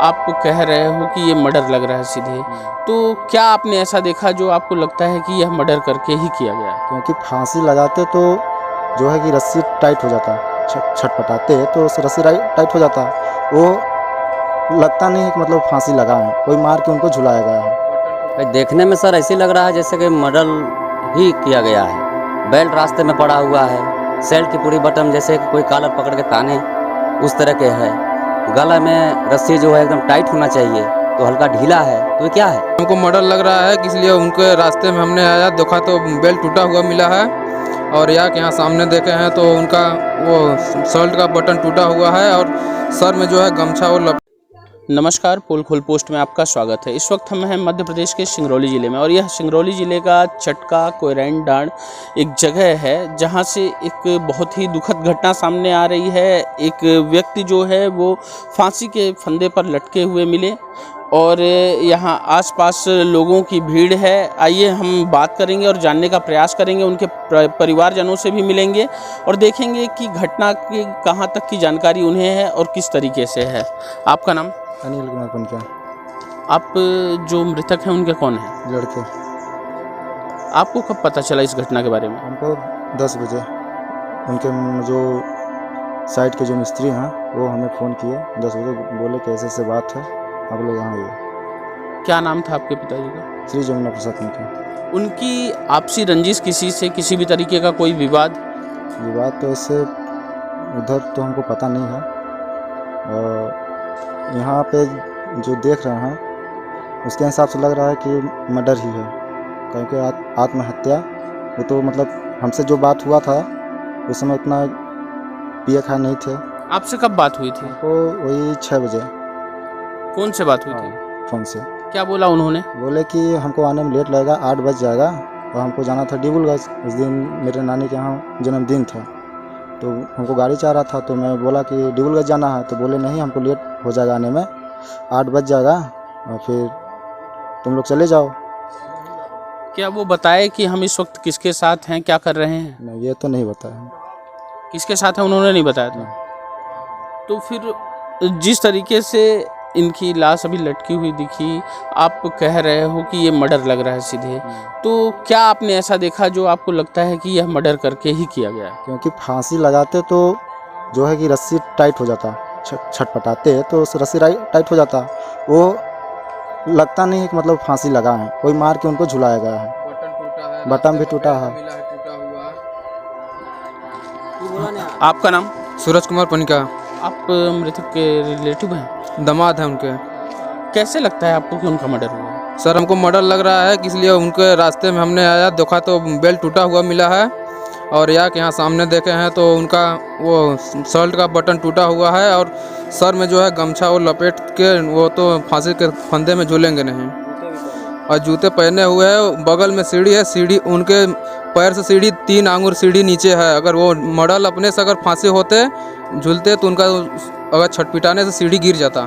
आप कह रहे हो कि ये मर्डर लग रहा है सीधे, तो क्या आपने ऐसा देखा जो आपको लगता है कि यह मर्डर करके ही किया गया है? क्योंकि फांसी लगाते तो जो है कि रस्सी टाइट हो जाता, छटपटाते तो उस रस्सी टाइट हो जाता। वो लगता नहीं है कि मतलब फांसी लगा है, कोई मार के उनको झुलाया गया है। भाई देखने में सर ऐसे लग रहा है जैसे कि मर्डर ही किया गया है। बेल्ट रास्ते में पड़ा हुआ है, सेल्ट की पूरी बटन जैसे कि कोई कॉलर पकड़ के ताने उस तरह के है। गला में रस्सी जो है एकदम टाइट होना चाहिए, तो हल्का ढीला है, तो ये क्या है? हमको मर्डर लग रहा है, इसलिए उनके रास्ते में हमने आया, देखा तो बेल्ट टूटा हुआ मिला है। और यहाँ सामने देखे हैं तो उनका वो शर्ट का बटन टूटा हुआ है और सर में जो है गमछा और नमस्कार, पोल पोस्ट में आपका स्वागत है। इस वक्त हम हैं मध्य प्रदेश के सिंगरौली ज़िले में, और यह सिंगरौली ज़िले का चटका कोयरैन डांड एक जगह है जहां से एक बहुत ही दुखद घटना सामने आ रही है। एक व्यक्ति जो है वो फांसी के फंदे पर लटके हुए मिले और यहाँ आसपास लोगों की भीड़ है। आइए हम बात करेंगे और जानने का प्रयास करेंगे, उनके परिवारजनों से भी मिलेंगे और देखेंगे कि घटना की कहाँ तक की जानकारी उन्हें है और किस तरीके से है। आपका नाम? अनिल कुमार पनका। आप जो मृतक हैं उनके कौन हैं? लड़के। आपको कब पता चला इस घटना के बारे में? हमको 10 बजे उनके जो साइड के जो मिस्त्री हैं वो हमें फ़ोन किए 10 बजे, बोले कि ऐसे ऐसे बात है, आप लोग यहाँ आइए। क्या नाम था आपके पिताजी का? श्री जमुना प्रसाद पनका। उनकी आपसी रंजिश किसी से, किसी भी तरीके का कोई विवाद? विवाद तो ऐसे उधर तो हमको पता नहीं है, और यहाँ पे जो देख रहे हैं उसके हिसाब से लग रहा है कि मर्डर ही है, क्योंकि आत्महत्या। वो तो मतलब हमसे जो बात हुआ था उस समय उतना पिए खा नहीं थे। आपसे कब बात हुई थी? तो वही 6 बजे कौन से बात हुई थी? फ़ोन से क्या बोला उन्होंने? बोले कि हमको आने में लेट लगेगा, 8 बज जाएगा, और हमको जाना था डिबुलगंज। उस दिन मेरे नानी के यहाँ जन्मदिन था, तो हमको गाड़ी चाह रहा था, तो मैं बोला कि डिबुलगंज जाना है, तो बोले नहीं हमको लेट हो जाएगा आने में, 8 बज जाएगा और फिर तुम लोग चले जाओ। क्या वो बताए कि हम इस वक्त किसके साथ हैं, क्या कर रहे हैं? नहीं, ये तो नहीं बताया। किसके साथ है उन्होंने नहीं बताया था? तो फिर जिस तरीके से इनकी लाश अभी लटकी हुई दिखी, आप कह रहे हो कि ये मर्डर लग रहा है सीधे, तो क्या आपने ऐसा देखा जो आपको लगता है कि यह मर्डर करके ही किया गया है? क्योंकि फांसी लगाते तो जो है कि रस्सी टाइट हो जाता, छटपटाते तो उस रस्सी टाइट हो जाता। वो लगता नहीं है कि मतलब फांसी लगा है, कोई मार के उनको झुलाया गया है। बटन भी टूटा है। आपका नाम? सूरज कुमार पनिका। आप मृतक के रिलेटिव हैं? दामाद है उनके। कैसे लगता है आपको कि उनका मर्डर हुआ है? सर हमको मर्डर लग रहा है, इसलिए उनके रास्ते में हमने आया, देखा तो बेल्ट टूटा हुआ मिला है। और यहाँ सामने देखे हैं तो उनका वो शर्ट का बटन टूटा हुआ है और सर में जो है गमछा और लपेट के वो तो फांसी के फंदे में झूलेंगे नहीं। और जूते पहने हुए हैं, बगल में सीढ़ी है, सीढ़ी उनके पैर से सीढ़ी 3 आंगुर सीढ़ी नीचे है। अगर वो मर्डर अपने से अगर फांसी होते झूलते तो उनका अगर छटपिटाने से सीढ़ी गिर जाता।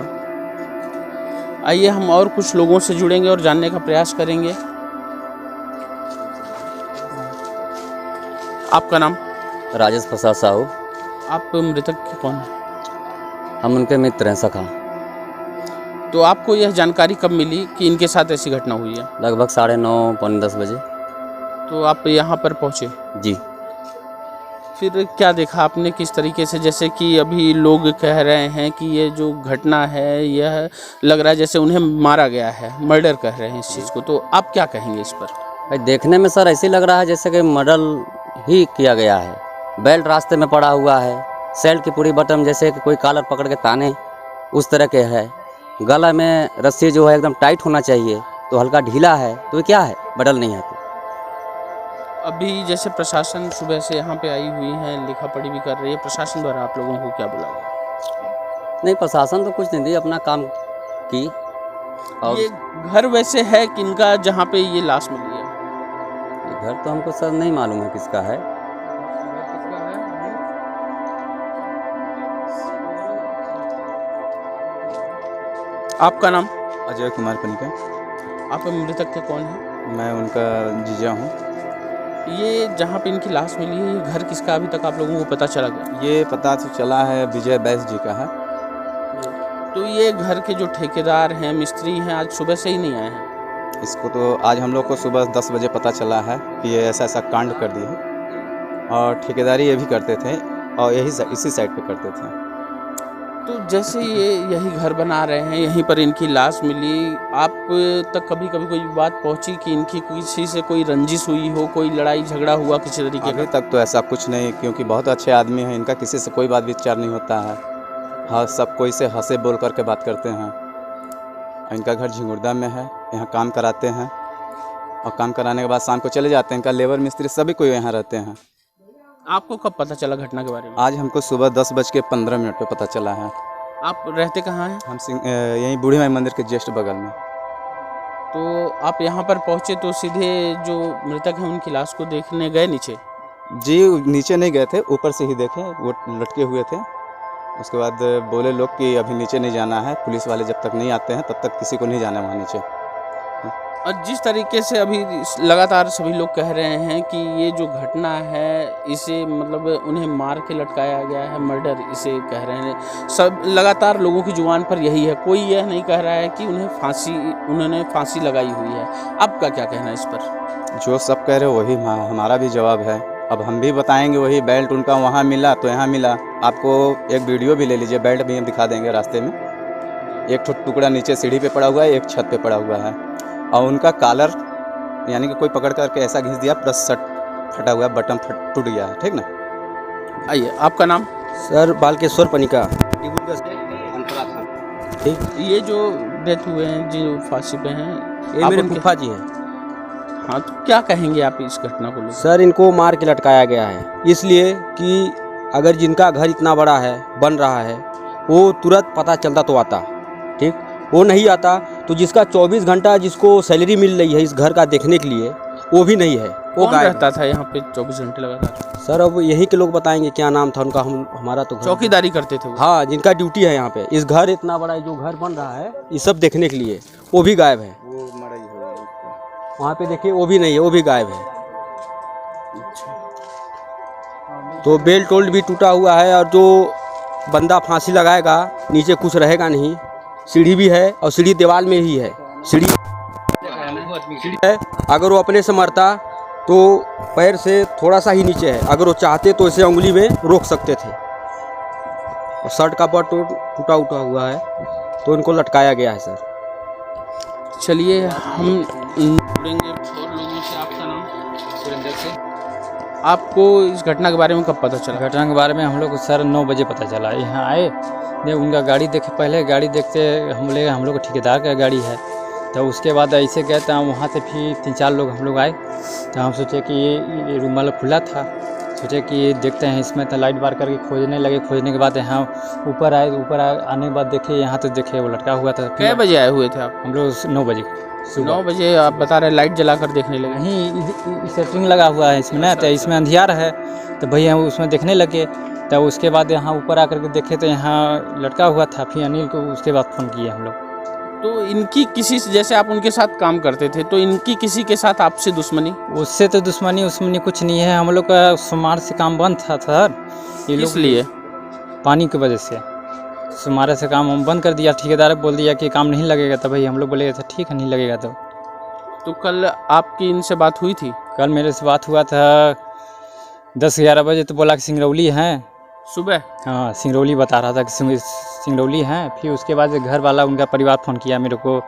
आइए हम और कुछ लोगों से जुड़ेंगे और जानने का प्रयास करेंगे। आपका नाम? राजेश प्रसाद साहू। आप मृतक के कौन हैं? हम उनके मित्र हैं, सखा। तो आपको यह जानकारी कब मिली कि इनके साथ ऐसी घटना हुई है? लगभग 9:30 पौने 10 बजे। तो आप यहाँ पर पहुँचे, जी। फिर क्या देखा आपने, किस तरीके से? जैसे कि अभी लोग कह रहे हैं कि ये जो घटना है यह लग रहा है जैसे उन्हें मारा गया है, मर्डर कह रहे हैं इस चीज़ को, तो आप क्या कहेंगे इस पर? भाई देखने में सर ऐसे लग रहा है जैसे कि मर्डर ही किया गया है। बेल्ट रास्ते में पड़ा हुआ है, सेल्ट की पूरी बटन जैसे कि कोई कॉलर पकड़ के ताने उस तरह के है। गला में रस्सी जो है एकदम टाइट होना चाहिए, तो हल्का ढीला है, तो ये क्या है? बदल नहीं है। तो अभी जैसे प्रशासन सुबह से यहाँ पे आई हुई है, लिखा पढ़ी भी कर रही है, प्रशासन द्वारा आप लोगों को क्या बुला गया? नहीं, प्रशासन तो कुछ नहीं दी, अपना काम की। और ये घर वैसे है किनका जहाँ पे ये लाश मिली है? घर तो हमको सर नहीं मालूम है किसका है। आपका नाम? अजय कुमार पनिका। आप मृतक के कौन हैं? मैं उनका जीजा हूँ। ये जहाँ पे इनकी लाश मिली है, ये घर किसका अभी तक आप लोगों को पता चला गया? ये पता तो चला है विजय बैस जी का है। तो ये घर के जो ठेकेदार हैं, मिस्त्री हैं, आज सुबह से ही नहीं आए हैं? इसको तो आज हम लोग को सुबह 10 बजे पता चला है कि ये ऐसा ऐसा कांड कर दिए और ठेकेदारी ये भी करते थे और इसी साइड पे करते थे। तो जैसे ये यही घर बना रहे हैं, यहीं पर इनकी लाश मिली, आप तक कभी कभी कोई बात पहुंची कि इनकी किसी से कोई रंजिश हुई हो, कोई लड़ाई झगड़ा हुआ किसी तरीके अभी का? तक तो ऐसा कुछ नहीं, क्योंकि बहुत अच्छे आदमी हैं, इनका किसी से कोई बात विचार नहीं होता है। हाँ, सब कोई से हंसे बोल करके बात करते हैं। इनका घर झिंगुर्दा में है, यहाँ काम कराते हैं और काम कराने के बाद शाम को चले जाते हैं। इनका लेबर मिस्त्री सभी कोई यहाँ रहते हैं। आपको कब पता चला घटना के बारे में? आज हमको सुबह 10:15 पे पता चला है। आप रहते कहाँ हैं? हम यहीं बूढ़ी माई मंदिर के जस्ट बगल में। तो आप यहाँ पर पहुँचे तो सीधे जो मृतक हैं उनकी लाश को देखने गए नीचे? जी, नीचे नहीं गए थे, ऊपर से ही देखे, वो लटके हुए थे। उसके बाद बोले लोग कि अभी नीचे नहीं जाना है, पुलिस वाले जब तक नहीं आते हैं तब तक किसी को नहीं जाना वहाँ नीचे। और जिस तरीके से अभी लगातार सभी लोग कह रहे हैं कि ये जो घटना है इसे मतलब उन्हें मार के लटकाया गया है, मर्डर इसे कह रहे हैं। सब लगातार लोगों की जुबान पर यही है, कोई यह नहीं कह रहा है कि उन्होंने फांसी लगाई हुई है। आपका क्या कहना है इस पर? जो सब कह रहे हो वही हमारा भी जवाब है। अब हम भी बताएंगे वही, बेल्ट उनका वहाँ मिला तो यहाँ मिला। आपको एक वीडियो भी ले लीजिए, बेल्ट भी हम दिखा देंगे रास्ते में। एक टुकड़ा नीचे सीढ़ी पे पड़ा हुआ है, एक छत पे पड़ा हुआ है और उनका कॉलर यानी कि कोई पकड़ करके ऐसा घिस दिया, प्लस शर्ट फटा हुआ है, बटन टूट गया है। ठीक ना? आइए, आपका नाम? सर बालकेश्वर पनिका। ठीक, ये जो डेथ हुए हैं, जो फांसी पे हैं, ये आप मेरे उनके- फूफा जी हैं। हाँ, तो क्या कहेंगे आप इस घटना को लेकर? सर इनको मार के लटकाया गया है इसलिए कि अगर जिनका घर इतना बड़ा है, बन रहा है, वो तुरंत पता चलता तो आता। ठीक, वो नहीं आता तो जिसका 24 घंटा जिसको सैलरी मिल रही है इस घर का देखने के लिए, वो भी नहीं है, वो कौन गायब रहता था यहाँ पे 24 घंटे लगातार? सर अब यही के लोग बताएंगे क्या नाम था उनका। हमारा तो घर- चौकीदारी करते थे वो? हाँ, जिनका ड्यूटी है यहाँ पे, इस घर इतना बड़ा जो घर बन रहा है ये सब देखने के लिए, वो भी गायब है। वहाँ पे देखिए वो भी नहीं है, वो भी गायब है। तो बेल्ट ओल्ट भी टूटा हुआ है और जो बंदा फांसी लगाएगा नीचे कुछ रहेगा नहीं। सीढ़ी भी है और सीढ़ी दीवार में ही है। सीढ़ी है, अगर वो अपने से मरता तो पैर से थोड़ा सा ही नीचे है, अगर वो चाहते तो इसे उंगली में रोक सकते थे। और शर्ट का बटन टूटा उटा हुआ है तो इनको लटकाया गया है। सर चलिए हम जुड़ेंगे और लोगों से। आपका नाम? सुरेंद्र से। आपको इस घटना के बारे में कब पता चला? घटना के बारे में हम लोग को सर 9 बजे पता चला। यहाँ आए, उनका गाड़ी देखे, पहले गाड़ी देखते हम लोग ठेकेदार का गाड़ी है, तो उसके बाद ऐसे गए तो वहाँ से फिर 3-4 लोग हम लोग आए, तो हम सोचे कि ये रूम वाला खुला था, सोचे कि देखते हैं इसमें, तो लाइट बार करके खोजने लगे। खोजने के बाद यहाँ ऊपर आए, आने के बाद देखे यहाँ तो देखे वो लटका हुआ था। कै बजे आए हुए थे आप? हम लोग 9 बजे 9 बजे आप बता रहे लाइट जलाकर देखने लगे? नहीं, सेटरिंग लगा हुआ है इसमें ना, तो इसमें अंधियार है, तो भैया उसमें देखने लगे। तो उसके बाद यहाँ ऊपर आकर के देखे तो यहाँ लटका हुआ था। फिर अनिल को उसके बाद फ़ोन किए हम लोग। तो इनकी किसी से, जैसे आप उनके साथ काम करते थे, तो इनकी किसी के साथ आपसे दुश्मनी? उससे तो दुश्मनी कुछ नहीं है। हम लोग का सोमवार से काम बंद था सर। ये लोग इसलिए पानी की वजह से सोमवार से काम हम बंद कर दिया। ठेकेदार बोल दिया कि काम नहीं लगेगा, तो भाई हम लोग बोले था ठीक है नहीं लगेगा। तो कल आपकी इनसे बात हुई थी? कल मेरे से बात हुआ था 10-11 बजे, तो बोला कि सिंगरौली हैं सुबह? हाँ, सिंगरौली बता रहा था कि सिंगरौली हैं। फिर उसके बाद घर वाला, उनका परिवार फ़ोन किया मेरे को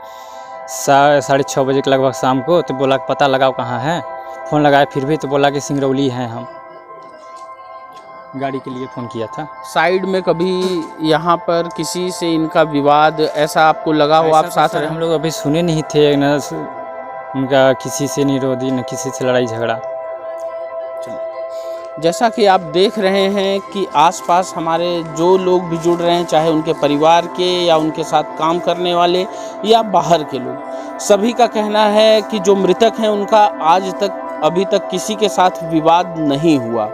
6:30 बजे के लगभग शाम को, तो बोला पता लगाओ कहाँ है। फ़ोन लगाया फिर भी, तो बोला कि सिंगरौली हैं हम। गाड़ी के लिए फ़ोन किया था। साइड में कभी यहाँ पर किसी से इनका विवाद ऐसा आपको लगा हो? आप साथ रहे? हम लोग अभी सुने नहीं थे न, उनका किसी से नहीं रोधी न किसी से लड़ाई झगड़ा। जैसा कि आप देख रहे हैं कि आसपास हमारे जो लोग भी जुड़ रहे हैं, चाहे उनके परिवार के या उनके साथ काम करने वाले या बाहर के लोग, सभी का कहना है कि जो मृतक हैं उनका आज तक अभी तक किसी के साथ विवाद नहीं हुआ।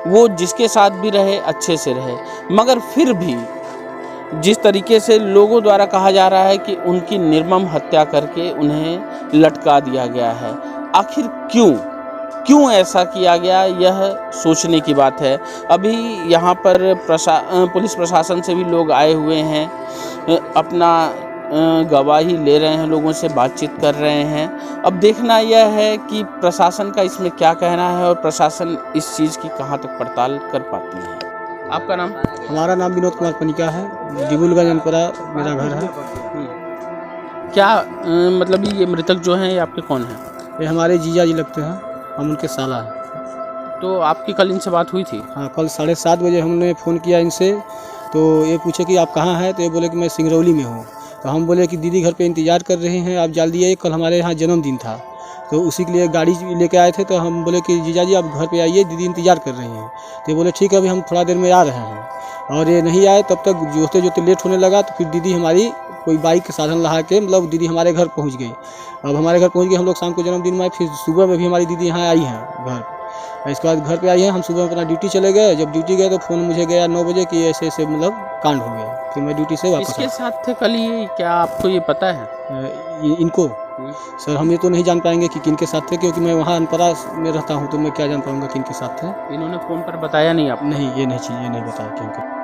वो जिसके साथ भी रहे अच्छे से रहे, मगर फिर भी जिस तरीके से लोगों द्वारा कहा जा रहा है कि उनकी निर्मम हत्या करके उन्हें लटका दिया गया है, आखिर क्यों? क्यों ऐसा किया गया, यह सोचने की बात है। अभी यहाँ पर पुलिस प्रशासन से भी लोग आए हुए हैं, अपना गवाही ले रहे हैं, लोगों से बातचीत कर रहे हैं। अब देखना यह है कि प्रशासन का इसमें क्या कहना है और प्रशासन इस चीज़ की कहाँ तक पड़ताल कर पाती है। आपका नाम? हमारा नाम विनोद कुमार पनिका है, डिबुलगंज अनपरा मेरा घर है। क्या मतलब ये मृतक जो हैं ये आपके कौन हैं? ये हमारे जीजा जी लगते हैं, हम उनके साला हैं। तो आपकी कल इनसे बात हुई थी? हाँ, कल 7:30 बजे हमने फ़ोन किया इनसे, तो ये पूछे कि आप कहाँ हैं, तो ये बोले कि मैं सिंगरौली में हूँ। तो हम बोले कि दीदी घर पे इंतज़ार कर रहे हैं, आप जल्दी आइए, कल हमारे यहाँ जन्मदिन था, तो उसी के लिए गाड़ी लेके आए थे। तो हम बोले कि जीजा जी आप घर पे आइए, दीदी इंतज़ार कर रही हैं। तो ये बोले ठीक है, अभी हम थोड़ा देर में आ रहे हैं। और ये नहीं आए, तब तक जोते जोते लेट होने लगा। तो फिर दीदी हमारी कोई बाइक के साधन लगा के मतलब दीदी हमारे घर पहुंच गई। अब हमारे घर पहुंच गए, हम लोग शाम को जन्मदिन में आए, फिर सुबह में भी हमारी दीदी यहाँ आई हैं घर। इसके बाद घर पे आई हैं, हम सुबह अपना ड्यूटी चले गए। जब ड्यूटी गए तो फ़ोन मुझे गया 9 बजे कि ऐसे ऐसे मतलब कांड हो गया। फिर मैं ड्यूटी से वापस इसके साथ थे कल ये, क्या आपको ये पता है? इनको सर हम ये तो नहीं जान पाएंगे कि किनके साथ थे, क्योंकि मैं वहाँ अनपरा में रहता हूँ, तो मैं क्या जान पाऊँगा किनके साथ थे। इन्होंने फ़ोन पर बताया नहीं आप? नहीं, ये नहीं बताया क्योंकि